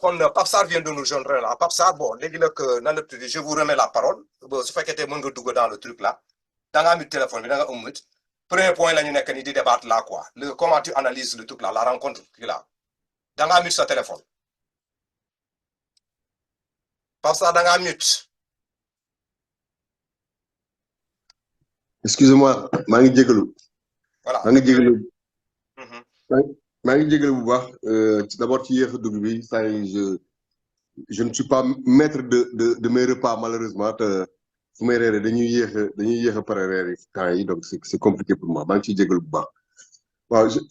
Comme Pape Sarr vient de nous joindre là, Pape Sarr, bon, je vous remets la parole. Bon, ce fait que tu es dans le truc là. Dans un téléphone, dans un minute. Premier point, là, nous avons des débats là, quoi. Comment tu analyses le truc là, la rencontre là. Dans un minute, sur téléphone. Pape Sarr, dans un minute. Excusez-moi, Mangi Djegelou. Voilà. Mangi Djegelou. Mangi Djegelou, d'abord, hier, je ne suis pas maître de mes repas, malheureusement. Donc, c'est compliqué pour moi. Mangi Djegelou.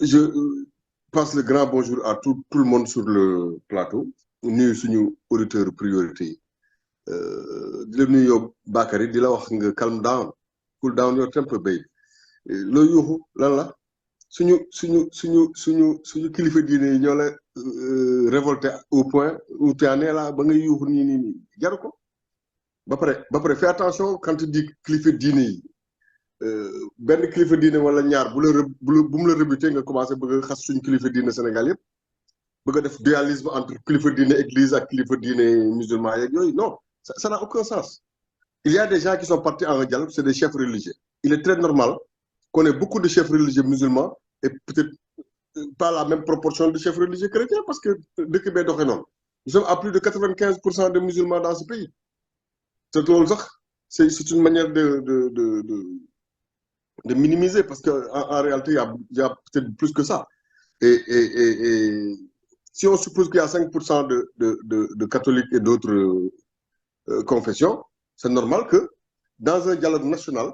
Je passe le grand bonjour à tout le monde sur le plateau. Nous sommes auditeurs priorité. Nous Bakary, calm down, cool down your temper, baby. Lo yuxu lan la suñu kilifa diine ñoo la révolté au point où tu en es là ba nga yuxu nii jaru ko ba pare fais attention quand tu dis kilifa diine yi benn kilifa diine wala ñaar bu mu la rebuté nga commencé bëgg xas suñu kilifa diine Sénégal yëpp bëgg def dualisme entre kilifa diine église ak kilifa diine musulman yeeg yooyu non ça n'a aucun sens. Il y a des gens qui sont partis en dialogue, c'est des chefs religieux. Il est très normal qu'on ait beaucoup de chefs religieux musulmans et peut-être pas la même proportion de chefs religieux chrétiens parce que de Québec, nous sommes à plus de 95% de musulmans dans ce pays. C'est une manière de minimiser parce qu'en réalité, il y a peut-être plus que ça. Et si on suppose qu'il y a 5% de catholiques et d'autres confessions, c'est normal que dans un dialogue national,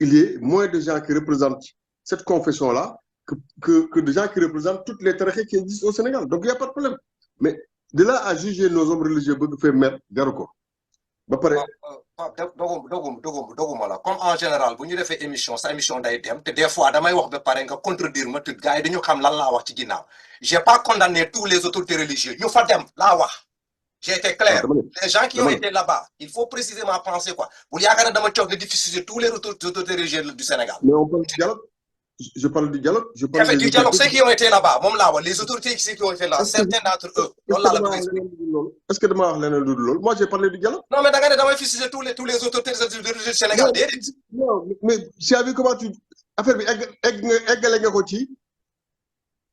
il y ait moins de gens qui représentent cette confession-là que de gens qui représentent toutes les tarikhs qui existent au Sénégal. Donc il n'y a pas de problème. Mais de là à juger nos hommes religieux, il faut faire mettre Garuko. Comme en général, vous avez fait émission, sa émission d'AIDM, des fois, je vais contredire, je n'ai pas condamné tous les autorités religieuses. Nous faisons là. J'ai été clair. Les gens qui ont été là-bas, il faut précisément penser quoi. Vous y avez de diffuser tous les autorités religieuses du Sénégal. Mais on parle du dialogue. Je parle du dialogue. Je parle du dialogue. Ceux qui ont été là-bas, les autorités qui ont été là, certains d'entre eux. Est-ce que demain, moi j'ai parlé du dialogue. Non, mais d'accord, diffuser tous les autorités religieuses du Sénégal. Non, mais si avez comment tu. Affaire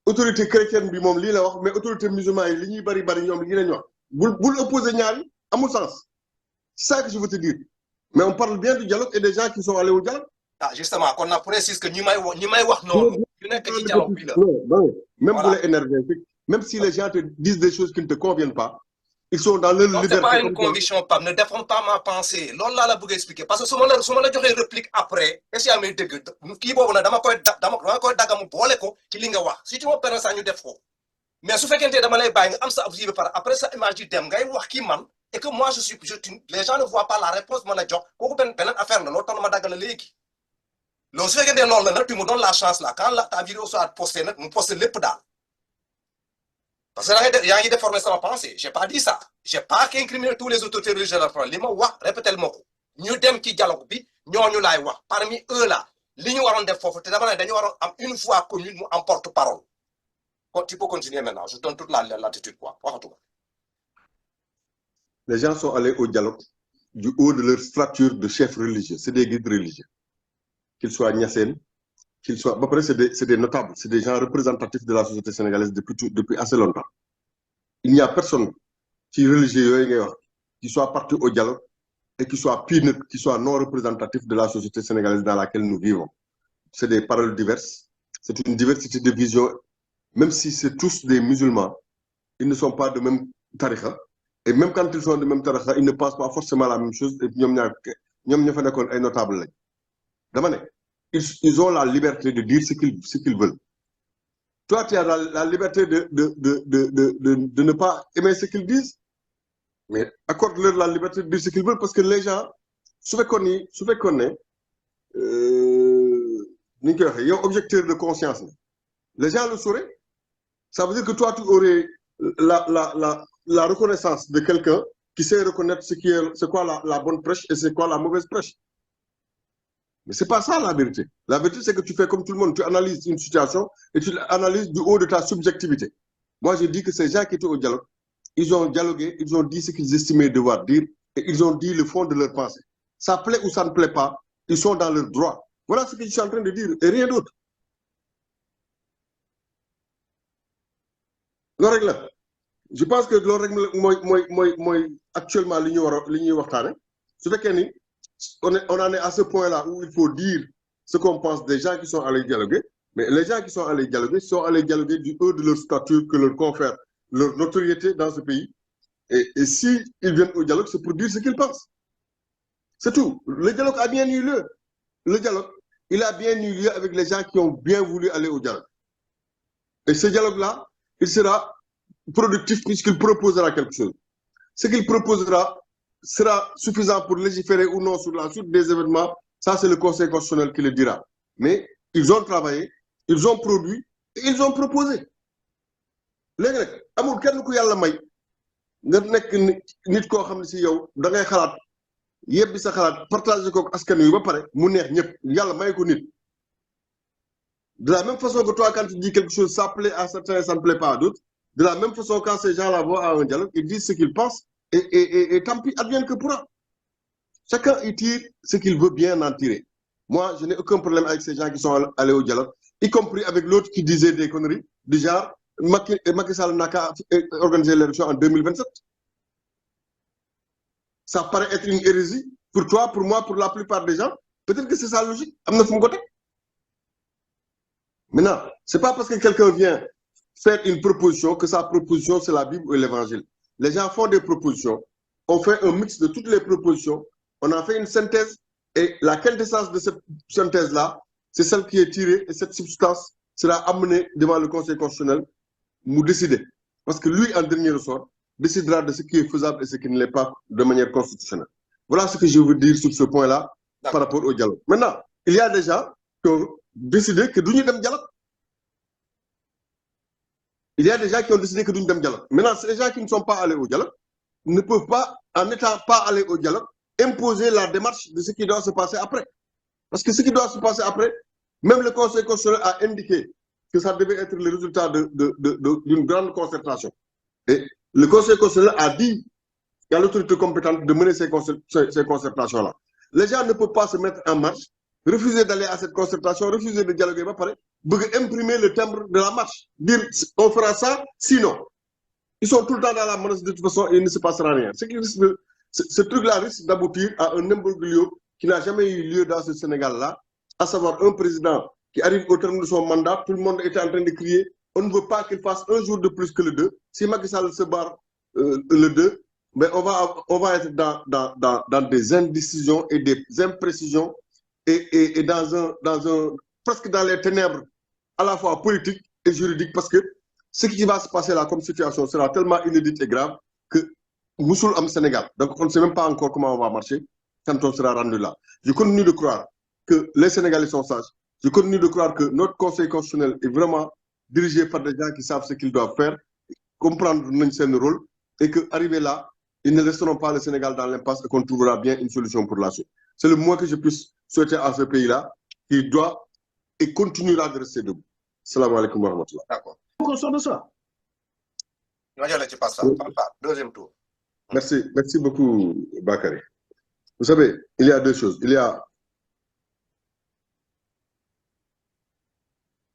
autorité chrétienne, mais autorité musulmane, li bari vous opposez ñaari amul sens. C'est ça que je veux te dire. Mais on parle bien du dialogue et des gens qui sont allés au dialogue. Ah, justement, qu'on a précisé que ñi may wax non. Même pour les énergétiques, même si les gens te disent des choses qui ne te conviennent pas, ils sont dans leur liberté. C'est pas une conviction, Pape. Ne défends pas ma pensée. Loolu laa la bëgg expliquer parce que su ma la joxee réplique après est-ce que yaa may dégg kii boobu nag dama koy daggamu boole ko ci li nga wax si tu me permets ça ñu def ko. Mais su fekkente dama lay bàyyi nga am sa avis par après ça image du dem ngay wax ki man et que moi les gens ne voient pas la réponse ma la jox kooku beneen affaire la loolu tax ma daggal la léegi loolu su fekkente loolu la nag tu me donnes la chance là quand ta vidéo soit postée nag mu posté lépp daal parce que yaa ngi déformé sama pensée j'ai pas dit ça j'ai pas incriminé tous les autorités religieuses li ma wax répétel ma ko ñu dem ci dialogue bi ñooñu laay wax parmi eux là li ñu waroon def foofu te dama ne dañu waroon am une fois commune mu am porte-parole. Tu peux continuer maintenant. Je donne toute l'attitude. Les gens sont allés au dialogue du haut de leur stature de chef religieux. C'est des guides religieux. Qu'ils soient Niassène, qu'ils soient... Après, c'est des notables. C'est des gens représentatifs de la société sénégalaise depuis assez longtemps. Il n'y a personne qui est religieux qui soit parti au dialogue et qui soit pire, qui soit non représentatif de la société sénégalaise dans laquelle nous vivons. C'est des paroles diverses. C'est une diversité de visions. Même si c'est tous des musulmans, ils ne sont pas de même tariqa. Et même quand ils sont de même tariqa, ils ne pensent pas forcément la même chose. Et puis, ils ont la liberté de dire ce qu'ils veulent. Toi, tu as la liberté de ne pas aimer ce qu'ils disent. Mais accorde-leur la liberté de dire ce qu'ils veulent parce que les gens, ce qu'on est, objecteur de conscience. Les gens le sauraient. Ça veut dire que toi, tu aurais la reconnaissance de quelqu'un qui sait reconnaître c'est quoi la bonne prêche et c'est quoi la mauvaise prêche. Mais ce n'est pas ça la vérité. La vérité, c'est que tu fais comme tout le monde. Tu analyses une situation et tu l'analyses du haut de ta subjectivité. Moi, je dis que ces gens qui étaient au dialogue, ils ont dialogué, ils ont dit ce qu'ils estimaient devoir dire, et ils ont dit le fond de leur pensée. Ça plaît ou ça ne plaît pas, ils sont dans leur droit. Voilà ce que je suis en train de dire, et rien d'autre. loolu rek la je pense que loolu rek mooy actuellement li ñuy waxtaane su fekkee ni on en est à ce point là où il faut dire ce qu'on pense des gens qui sont allés dialoguer, mais les gens qui sont allés dialoguer du haut de leur stature que leur confère leur notoriété dans ce pays, et si ils viennent au dialogue, c'est pour dire ce qu'ils pensent. C'est tout. Le dialogue a bien eu lieu. Le dialogue, il a bien eu lieu avec les gens qui ont bien voulu aller au dialogue. Et ce dialogue-là, il sera productif puisqu'il proposera quelque chose. Ce qu'il proposera sera suffisant pour légiférer ou non sur la suite des événements. Ça, c'est le Conseil constitutionnel qui le dira. Mais ils ont travaillé, ils ont produit et ils ont proposé. léegi nag amul kenn ku yàlla may nga nekk nit koo xam ne si yow da ngay xalaat yebbi sa xalaat partagé ko askan wi ba pare mu neex ñëpp yàlla may ko nit. De la même façon que toi, quand tu dis quelque chose, ça plaît à certains et ça ne plaît pas à d'autres. De la même façon, quand ces gens-là vont à un dialogue, ils disent ce qu'ils pensent et tant pis, advienne que pourra. Chacun y tire ce qu'il veut bien en tirer. Moi, je n'ai aucun problème avec ces gens qui sont allés au dialogue, y compris avec l'autre qui disait des conneries, du genre Macky Sall n'a qu'à organiser l'élection en 2027. Ça paraît être une hérésie pour toi, pour moi, pour la plupart des gens. Peut-être que c'est ça la logique. Maintenant, ce n'est pas parce que quelqu'un vient faire une proposition que sa proposition, c'est la Bible ou l'Évangile. Les gens font des propositions, on fait un mix de toutes les propositions, on en fait une synthèse, et la quintessence de cette synthèse-là, c'est celle qui est tirée, et cette substance sera amenée devant le Conseil constitutionnel, nous décider. Parce que lui, en dernier ressort, décidera de ce qui est faisable et ce qui ne l'est pas de manière constitutionnelle. Voilà ce que je veux dire sur ce point-là par rapport au dialogue. Maintenant, il y a des gens qui ont décidé que nous sommes dialogue. Il y a des gens qui ont décidé que nous sommes dialogue. Maintenant, ces gens qui ne sont pas allés au dialogue ne peuvent pas, en n'étant pas allés au dialogue, imposer la démarche de ce qui doit se passer après. Parce que ce qui doit se passer après, même le Conseil constitutionnel a indiqué que ça devait être le résultat d'une grande concertation. Et le Conseil constitutionnel a dit à l'autorité compétente de mener ces concertations-là. Les gens ne peuvent pas se mettre en marche, refuser d'aller à cette concertation, refuser de dialoguer, imprimer le timbre de la marche, dire on fera ça, sinon. Ils sont tout le temps dans la menace de toute façon et il ne se passera rien. Ce truc-là risque d'aboutir à un imbroglio qui n'a jamais eu lieu dans ce Sénégal-là, à savoir un président qui arrive au terme de son mandat, tout le monde était en train de crier, on ne veut pas qu'il fasse un jour de plus que le 2. Si Macky Sall se barre le 2, mais on va être dans des indécisions et des imprécisions et presque dans les ténèbres à la fois politiques et juridiques, parce que ce qui va se passer là comme situation sera tellement inédite et grave que Moussoul am Sénégal. Donc on ne sait même pas encore comment on va marcher quand on sera rendu là. Je continue de croire que les Sénégalais sont sages. Je continue de croire que notre Conseil constitutionnel est vraiment dirigé par des gens qui savent ce qu'ils doivent faire, comprendre notre rôle, et qu'arrivé là, ils ne laisseront pas le Sénégal dans l'impasse et qu'on trouvera bien une solution pour la suite. C'est le moins que je puisse souhaiter à ce pays-là, qui doit et continuera de rester debout. Salam alaikum wa rahmatullah. D'accord. On sort de ça. Deuxième tour. Merci beaucoup, Bakary. Vous savez, il y a deux choses. Il y a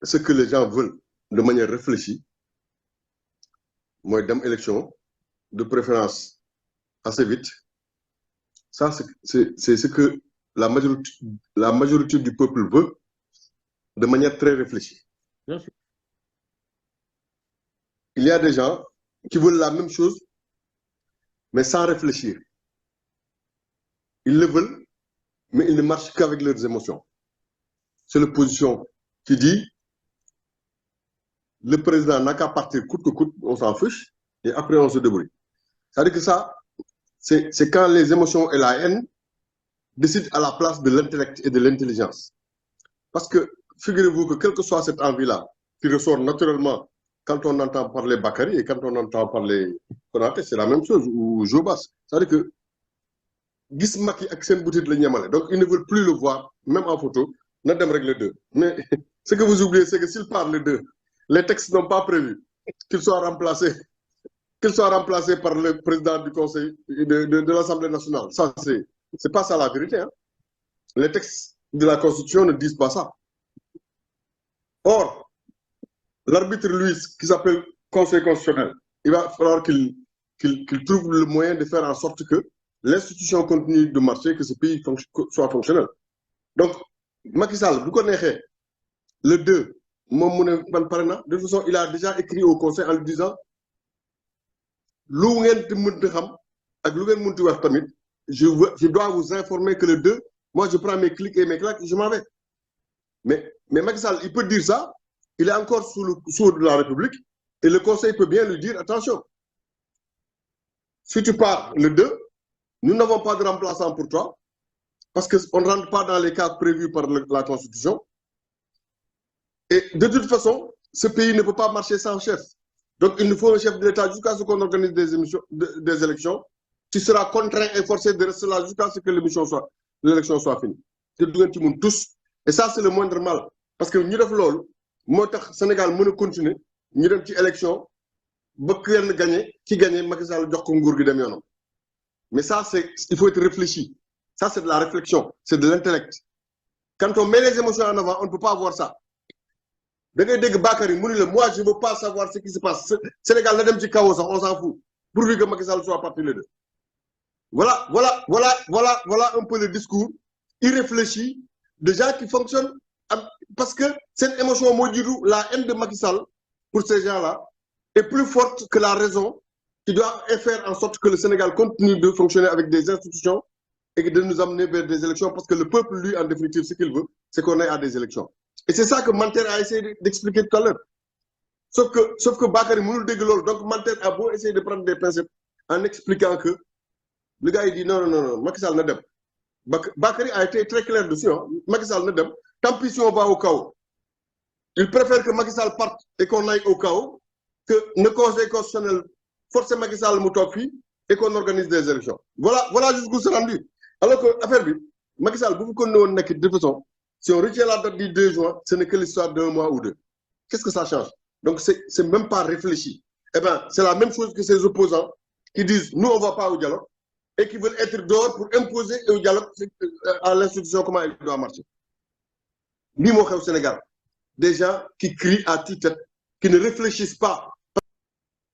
ce que les gens veulent de manière réfléchie, moi, dans l'élection, de préférence assez vite. Ça, c'est ce que la majorité du peuple veut de manière très réfléchie. Bien sûr. Il y a des gens qui veulent la même chose, mais sans réfléchir. Ils le veulent, mais ils ne marchent qu'avec leurs émotions. C'est l'opposition qui dit le président n'a qu'à partir coûte que coûte, on s'en fiche, et après on se débrouille. C'est-à-dire que ça, c'est quand les émotions et la haine décident à la place de l'intellect et de l'intelligence. Parce que, figurez-vous que quelle que soit cette envie-là, qui ressort naturellement quand on entend parler Bakary et quand on entend parler Konaté, c'est la même chose, ou Jobas. C'est-à-dire que gis Macky ak sen boutique la ñamale. Donc ils ne veulent plus le voir, même en photo, na dem rek le 2. Mais ce que vous oubliez, c'est que s'il parle le 2, les textes n'ont pas prévu qu'il soit remplacé qu'il soit remplacé par le président du Conseil de l'Assemblée nationale. Ça, c'est pas ça la vérité. Hein. Les textes de la Constitution ne disent pas ça. Or, l'arbitre, lui, qui s'appelle Conseil constitutionnel, il va falloir qu'il trouve le moyen de faire en sorte que l'institution continue de marcher, que ce pays soit fonctionnel. Donc, Macky Sall, vous connaissez le 2, de toute façon, il a déjà écrit au Conseil en lui disant je dois vous informer que le 2, moi je prends mes clics et mes claques et je m'en vais. Mais Macky Sall, il peut dire ça, il est encore sous le sceau de la République et le Conseil peut bien lui dire attention, si tu pars le 2, nous n'avons pas de remplaçant pour toi parce qu'on ne rentre pas dans les cas prévus par la Constitution. Et de toute façon, ce pays ne peut pas marcher sans chef. Donc, il nous faut un chef de l'État jusqu'à ce qu'on organise des élections. Tu seras contraint et forcé de rester là jusqu'à ce que l'élection soit finie. Tous. Et ça, c'est le moindre mal. Parce que nous avons le Sénégal peut continuer, nous avons une élection, qui gagne, Macky Sall jox ko nguur gi dem yoonam. Mais ça, il faut être réfléchi. Ça, c'est de la réflexion, c'est de l'intellect. Quand on met les émotions en avant, on ne peut pas avoir ça. Moi, je ne veux pas savoir ce qui se passe. Sénégal, on s'en fout. Pourvu que Macky Sall soit parti les deux. Voilà un peu le discours irréfléchi de gens qui fonctionnent parce que cette émotion maudite, la haine de Macky Sall pour ces gens-là est plus forte que la raison qui doit faire en sorte que le Sénégal continue de fonctionner avec des institutions et de nous amener vers des élections parce que le peuple, lui, en définitive, ce qu'il veut, c'est qu'on ait à des élections. Et c'est ça que Manter a essayé d'expliquer tout à l'heure. Sauf que Bakary Mouloul Deglol, donc Manter a beau essayer de prendre des pincettes en expliquant que le gars il dit non, Macky Sall Nadem. Bakary a été très clair dessus. Hein. Macky Sall Nadem, tant pis si on va au chaos. Il préfère que Macky Sall parte et qu'on aille au chaos que le Conseil constitutionnel force Macky Sall Moutofi et qu'on organise des élections. Voilà jusqu'où c'est rendu. Alors que l'affaire, Macky Sall, vous connaissez de toute façon. Si on retient la date du 2 juin, ce n'est que l'histoire d'un mois ou deux. Qu'est-ce que ça change? Donc, c'est même pas réfléchi. Eh bien, c'est la même chose que ces opposants qui disent nous, on ne va pas au dialogue et qui veulent être dehors pour imposer au dialogue à l'institution comment elle doit marcher. Ni au Sénégal. Des gens qui crient à tue-tête, qui ne réfléchissent pas.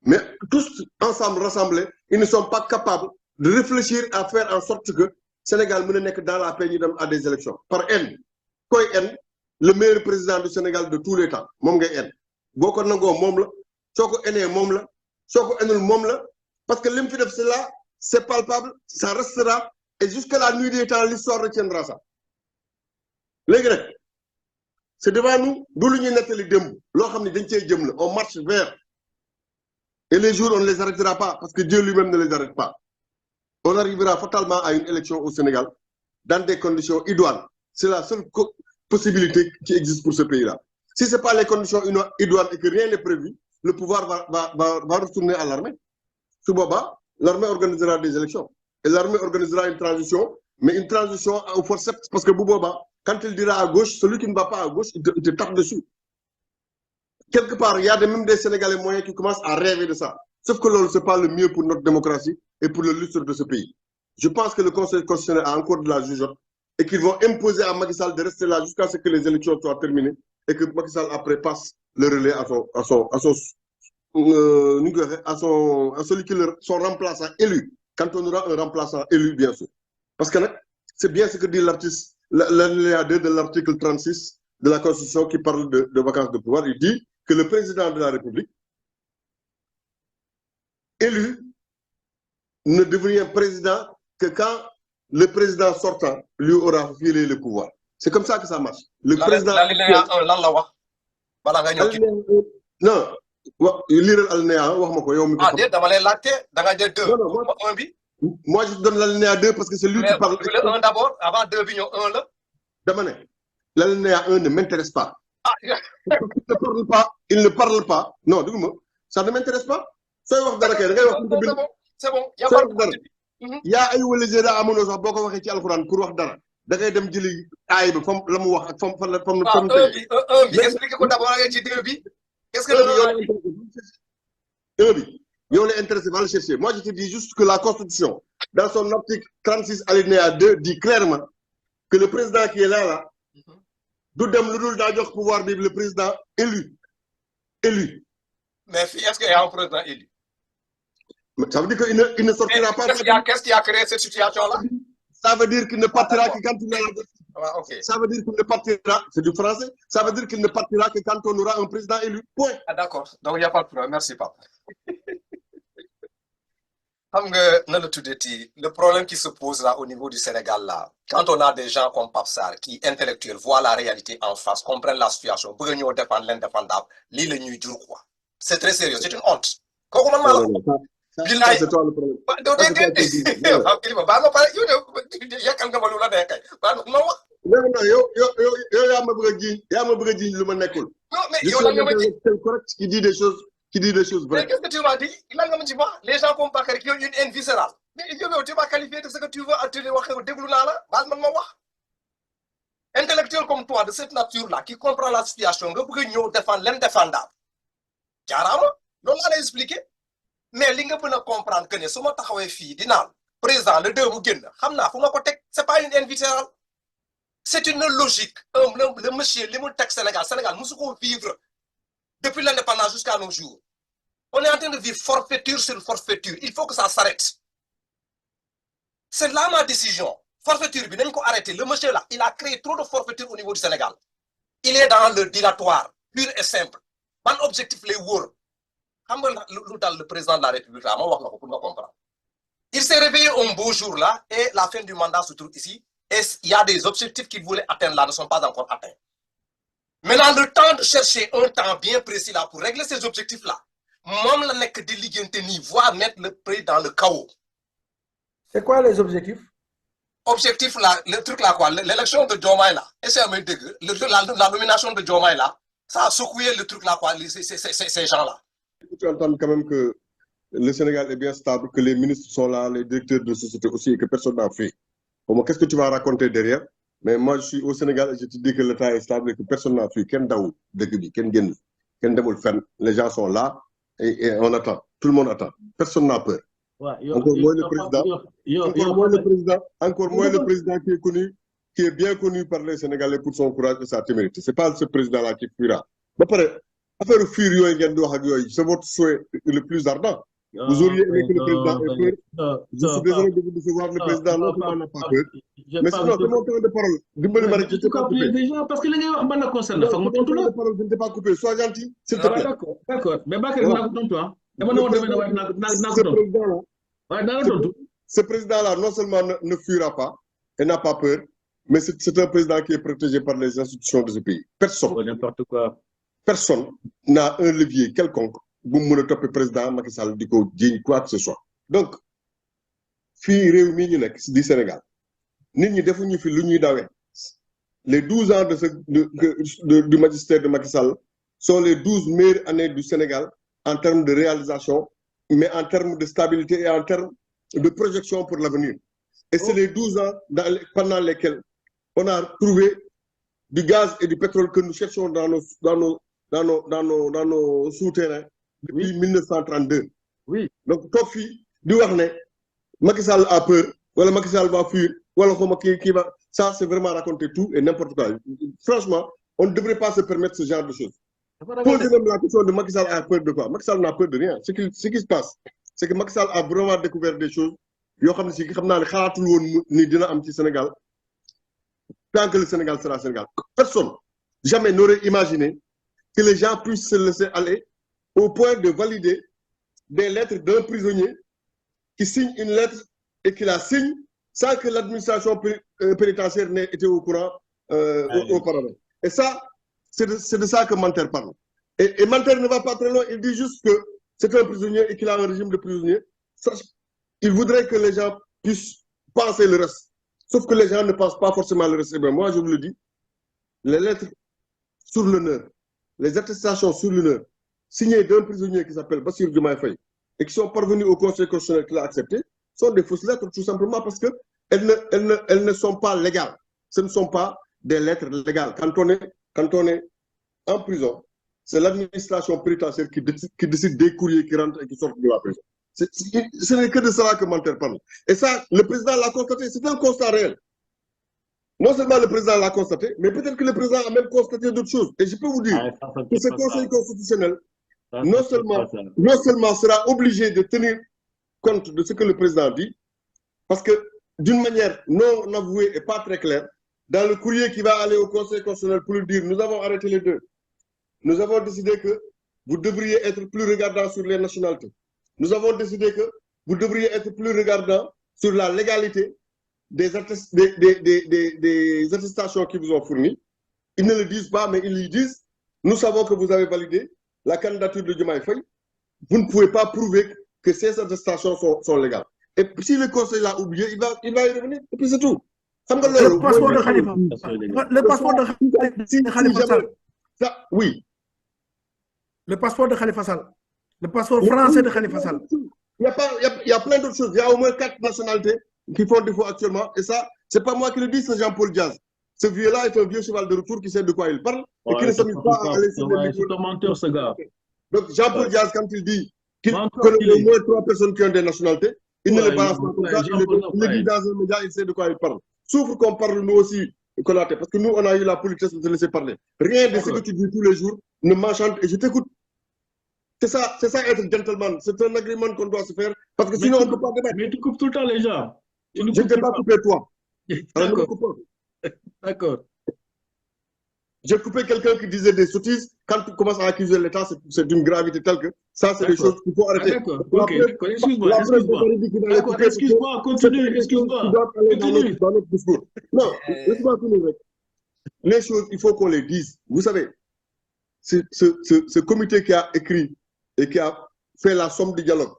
Mais tous ensemble, rassemblés, ils ne sont pas capables de réfléchir à faire en sorte que le Sénégal ne n'est que dans la paix à des élections. Par haine. Le meilleur président du Sénégal de tous les temps moom ngay en boo ko nangoo moom la soo ko enee moom la soo ko enul moom la parce que li mu fi def c'est là c'est palpable ça restera et jusqu'à la nuit des temps l'histoire retiendra ça léegi nag c'est devant nous du lu ñuy nettali démb loo xam ne dañ cee jëm la on marche vers et les jours on ne les arrêtera pas parce que Dieu lui-même ne les arrête pas on arrivera fatalement à une élection au Sénégal dans des conditions idoines. C'est la seule possibilité qui existe pour ce pays-là. Si ce n'est pas les conditions idoines et que rien n'est prévu, le pouvoir va retourner à l'armée. Souboba, l'armée organisera des élections. Et l'armée organisera une transition, mais une transition au forceps, parce que Bouboba, quand il dira à gauche, celui qui ne va pas à gauche, il te tape dessus. Quelque part, il y a même des Sénégalais moyens qui commencent à rêver de ça. Sauf que ce n'est pas le mieux pour notre démocratie et pour le lustre de ce pays. Je pense que le Conseil constitutionnel a encore de la jugeote et qu'ils vont imposer à Macky Sall de rester là jusqu'à ce que les élections soient terminées et que Macky Sall après passe le relais à celui qui son remplaçant élu, quand on aura un remplaçant élu, bien sûr. Parce que c'est bien ce que dit l'alinéa 2 de l'article 36 de la Constitution qui parle de vacances de pouvoir. Il dit que le président de la République élu ne devient président que quand le président sortant lui aura filé le pouvoir. C'est comme ça que ça marche. Le président. L'alinéa 1, lan la wax. Bala nga ñëw ci. Non, lire l'alinéa 1, wax ma ko yow mi ko. Ah, déet dama lay laajte, da nga jël 2. Non, moi je donne l'alinéa 2 parce que c'est lui qui parle. Le 1 d'abord, avant 2 bi ñëw 1 la. Dama ne, l'alinéa 1 ne m'intéresse pas. Ah, il ne parle pas. Non, dis-moi, ça ne m'intéresse pas. C'est bon, il y a pas de problème. Yaa ay wala jëra amono sax boko waxé ci alcorane pour wax dara da ngay dem jëli ay bi fam lamu wax ak fam bi expliquer ko d'abord ci 2 bi qu'est-ce que le 1 bi Yo, les intéressé, va le chercher. Moi, je te dis juste que la Constitution, dans son article 36 alinéa 2, dit clairement que le président qui est là, d'où pouvoir vivre le président élu. Élu. Mais est-ce qu'il y a un président élu? Ça veut dire qu'il ne sortira pas. Qu'est-ce qui a créé cette situation-là? Ça veut dire qu'il ne partira que quand il aura... Ça veut dire qu'il ne partira, c'est du français, ça veut dire qu'il ne partira que quand on aura un président élu. Point. Ah, d'accord. Donc, il n'y a pas de problème. Merci, papa. Le problème qui se pose là au niveau du Sénégal, là, quand on a des gens comme Pape Sarr qui, intellectuels, voient la réalité en face, comprennent la situation, veulent nous défendre l'indéfendable, l'île nuit dure quoi. C'est très sérieux, c'est une honte. C'est toi le problème. Non, mais je suis un intellectuel correct qui dit des choses vraies. Mais qu'est-ce que tu m'as dit? Les gens comme Bakary qui ont une haine viscérale. Mais tu vas qualifier de ce que tu veux à intellectuel comme toi, de cette nature-là, qui comprend la situation, nous défendre l'indéfendable. Carrément, l'on l'a expliqué. Mais li nga peut comprendre que ne su ma taxawee fii di naan président le 2 mu génn xam naa fu ma ko teg c'est pas une haine viscérale c'est une logique le monsieur li mu teg Sénégal musu ko vivre depuis l'indépendance jusqu'à nos jours on est en train de vivre forfaiture sur forfaiture il faut que ça s'arrête c'est là ma décision forfaiture bi nañ ko arrêter le monsieur là il a créé trop de forfaiture au niveau du Sénégal il est dans le dilatoire pur et simple ban objectif lay wóor le président de la République là, pour comprendre. Il s'est réveillé un beau jour là et la fin du mandat se trouve ici et il y a des objectifs qu'il voulait atteindre là ne sont pas encore atteints. Maintenant, le temps de chercher un temps bien précis là pour régler ces objectifs là, même la nek de l'igenteni voire mettre le pays dans le chaos. C'est quoi les objectifs? Objectif là, le truc là quoi, l'élection de Diomaye là, et c'est la nomination de Diomaye là, ça a secoué le truc là quoi, ces gens là. Tu entends quand même que le Sénégal est bien stable, que les ministres sont là, les directeurs de société aussi, et que personne n'a fait. Bon, qu'est-ce que tu vas raconter derrière? Mais moi, je suis au Sénégal et je te dis que l'État est stable et que personne n'a fait. Les gens sont là et on attend. Tout le monde attend. Personne n'a peur. Encore moins le président qui est connu, qui est bien connu par les Sénégalais pour son courage et sa témérité. Ce n'est pas ce président-là qui fuira. Affaire fuir, c'est votre souhait le plus ardent. Vous auriez aimé que le président ait peur. Je suis désolé de vous décevoir, le président non seulement n'a pas peur. Mais sinon, c'est mon temps de parole. Je t'ai pas coupé. Parce que les gens ne concernent pas. Je ne t'ai pas coupé. Sois gentil, s'il te plaît. D'accord. Mais Bakary, ce président-là, non seulement ne fuira pas et n'a pas peur, mais c'est un président qui est protégé par les institutions de ce pays. N'importe quoi. Personne n'a un levier quelconque pour me topper président Macky Sall di ko jiiñ quoi que ce soit. Donc, fii réew mi ñu nekk di Sénégal nit ñi defuñu fi lu ñuy dawee. Les 12 ans du magistère de Macky Sall sont les 12 meilleures années du Sénégal en termes de réalisation, mais en termes de stabilité et en termes de projection pour l'avenir. Et c'est les 12 ans pendant lesquels on a trouvé du gaz et du pétrole que nous cherchons dans nos souterrains depuis 1932. Oui. Donc, Tofi, Macky Sall a peur, voilà, Macky Sall va fuir, voilà, ça, c'est vraiment raconter tout et n'importe quoi. Franchement, on ne devrait pas se permettre ce genre de choses. Posez même la question de Macky Sall a peur de quoi? Macky Sall n'a peur de rien. Ce qui se passe, c'est que Macky Sall a vraiment découvert des choses. Sénégal. Tant que le Sénégal sera Sénégal. Personne, jamais n'aurait imaginé que les gens puissent se laisser aller au point de valider des lettres d'un prisonnier qui signe une lettre et qui la signe sans que l'administration pénitentiaire n'ait été au courant auparavant. Et ça, c'est de ça que Manter parle. Et Manter ne va pas très loin, il dit juste que c'est un prisonnier et qu'il a un régime de prisonnier. Il voudrait que les gens puissent penser le reste. Sauf que les gens ne pensent pas forcément le reste. Et bien, moi, je vous le dis, les lettres sur l'honneur, les attestations sur l'honneur, signées d'un prisonnier qui s'appelle Bassirou Diomaye Faye et qui sont parvenues au Conseil constitutionnel qui l'a accepté, sont des fausses lettres, tout simplement parce qu'elles ne sont pas légales. Ce ne sont pas des lettres légales. Quand on est en prison, c'est l'administration pénitentiaire qui décide des courriers qui rentrent et qui sortent de la prison. Ce n'est que de cela que Manter parle. Et ça, le président l'a constaté, c'est un constat réel. Non seulement le président l'a constaté, mais peut-être que le président a même constaté d'autres choses. Et je peux vous dire que ce Conseil constitutionnel, non seulement sera obligé de tenir compte de ce que le président dit, parce que d'une manière non avouée et pas très claire, dans le courrier qui va aller au Conseil constitutionnel pour lui dire, nous avons arrêté les deux. Nous avons décidé que vous devriez être plus regardant sur les nationalités. Nous avons décidé que vous devriez être plus regardant sur la légalité des attestations qu'ils vous ont fournies. Ils ne le disent pas, mais ils lui disent, nous savons que vous avez validé la candidature de Diomaye Faye. Vous ne pouvez pas prouver que ces attestations sont légales. Et si le Conseil l'a oublié, il va y revenir. Et puis c'est tout. Le passeport de Khalifa. Le passeport de Khalifa Sall. Oui. Le passeport de Khalifa Sall. Le passeport français de Khalifa Sall. Il y a plein d'autres choses. Il y a au moins 4 nationalités qui font défaut actuellement. Et ça, c'est pas moi qui le dis, c'est Jean-Paul Diaz. Ce vieux-là est un vieux cheval de retour qui sait de quoi il parle et qui ne s'amuse pas à aller sur les C'est un menteur, ce gars. Donc Jean-Paul Diaz, quand il dit qu'il connaît au moins 3 personnes qui ont des nationalités, il ne le balance pas comme ça. Il le dit dans un média, il sait de quoi il parle. Sauf qu'on parle nous aussi, Konaté, parce que nous, on a eu la politesse de te laisser parler. Rien de ce que tu dis tous les jours ne m'enchante et je t'écoute. C'est ça être gentleman. C'est un agrément qu'on doit se faire parce que sinon on ne peut pas débattre. Mais tu coupes tout le temps les gens. Je ne t'ai pas coupé toi. D'accord. J'ai coupé quelqu'un qui disait des sottises. Quand tu commences à accuser l'État, c'est d'une gravité telle que ça, c'est des choses qu'il faut arrêter. D'accord. Ok, excuse-moi. Excuse-moi, continue. Excuse-moi. Continue. Dans notre discours. Non, laisse-moi finir. Les choses, il faut qu'on les dise. Vous savez, ce comité qui a écrit et qui a fait la somme du dialogue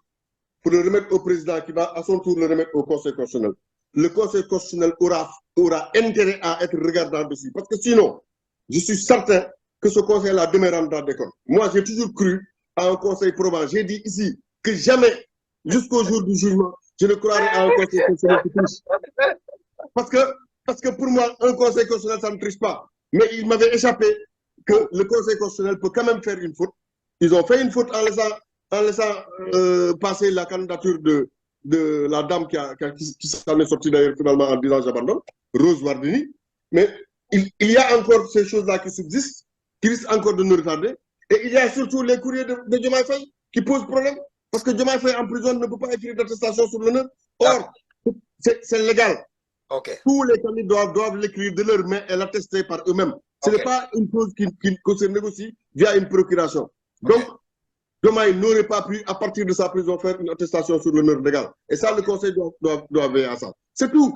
pour le remettre au président qui va à son tour le remettre au Conseil constitutionnel. Le Conseil constitutionnel aura intérêt à être regardant dessus. Parce que sinon, je suis certain que ce conseil-là demain rendra des comptes. Moi, j'ai toujours cru à un conseil probant. J'ai dit ici que jamais, jusqu'au jour du jugement, je ne croirai à un conseil constitutionnel qui triche. Parce que pour moi, un conseil constitutionnel, ça ne triche pas. Mais il m'avait échappé que le conseil constitutionnel peut quand même faire une faute. Ils ont fait une faute en laissant passer la candidature de la dame qui s'en est sortie d'ailleurs finalement en disant j'abandonne, Rose Wardini. Mais il y a encore ces choses-là qui subsistent, qui risquent encore de nous retarder. Et il y a surtout les courriers de Diomaye Faye qui posent problème. Parce que Diomaye Faye en prison ne peut pas écrire d'attestation sur l'honneur. Or, c'est légal. Okay. Tous les candidats doivent l'écrire de leurs mains et l'attester par eux-mêmes. Ce n'est pas une chose qui se négocie via une procuration. Donc, Diomaye n'aurait pas pu, à partir de sa prison, faire une attestation sur l'honneur légal. Et ça, le Conseil doit veiller à ça. C'est tout.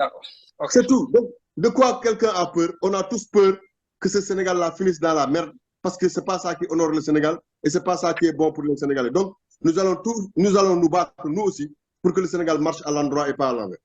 C'est tout. Donc, de quoi quelqu'un a peur? On a tous peur que ce Sénégal-là finisse dans la merde, parce que ce n'est pas ça qui honore le Sénégal, et ce n'est pas ça qui est bon pour les Sénégalais. Donc, nous allons nous battre, nous aussi, pour que le Sénégal marche à l'endroit et pas à l'envers.